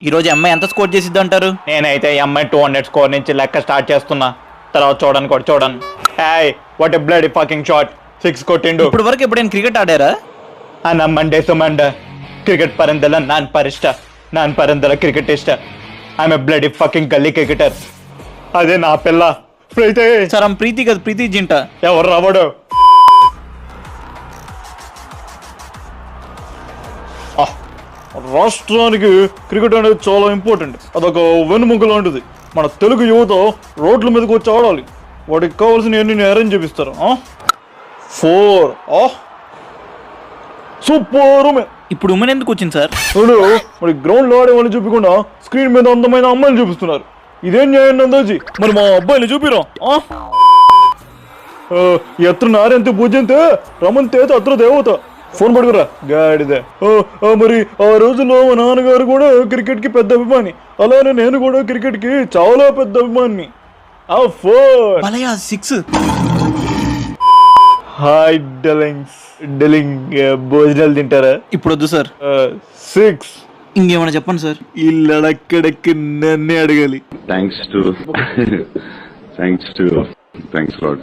ఈ రోజు అమ్మాయి ఎంత స్కోర్ చేసిద్ది అంటారు? నేనైతే ఈ అమ్మాయి 200 స్కోర్ నుంచి లెక్క స్టార్ట్ చేస్తున్నా. తర్వాత చూడను. Hi what a bloody fucking shot, 6 కొట్టిండు. ఇప్పుడు వరకు ఎప్పుడైనా క్రికెట్ ఆడారా? అన్న మండే సుమండ క్రికెట్ పరందల నాన్ పరందల క్రికెట్ ఇష్ట. ఐఎమ్ ఎ బ్లడీ ఫకింగ్ గల్లీ క్రికెటర్. అదే నా పిల్ల ప్రీతి. సార్ ఆమె ప్రీతి కదా, ప్రీతి జింట. ఎవరు రావడు? రాష్ట్రానికి క్రికెట్ అనేది చాలా ఇంపార్టెంట్. అదొక వెన్నుముక లాంటిది. మన తెలుగు యువత రోడ్ల మీదకి వచ్చి ఆడాలి. వాటికి కావాల్సిన నేను అరేంజ్ చేపిస్తారు. 4 సూపర్. ఇప్పుడు ఉమెన్ ఎందుకు వచ్చింది సార్? మరి గ్రౌండ్ లో ఆడే వాళ్ళని చూపించకుండా స్క్రీన్ మీద అందమైన అమ్మాయిలు చూపిస్తున్నారు. ఇదేం న్యాయం అందాజీ? మరి మా అబ్బాయిని చూపిరా. ఎత్ర నారెంత పూజంతే రమంతే అత్ర దేవత. ఫోన్ పడుకురా గాడిదే. మరి ఆ రోజుల్లో మా నాన్నగారు కూడా క్రికెట్ కి పెద్ద అభిమాని. అలానే నేను కూడా క్రికెట్ కి చాలా పెద్ద అభిమాని. 6. హాయ్ డెలింగ్ భోజనాలు తింటారా? ఇప్పుడు వద్దు సార్. 6. ఇంకేమైనా చెప్పండి సార్. ఇల్లడక్కడకి నన్నే అడగాలి. Thanks a lot.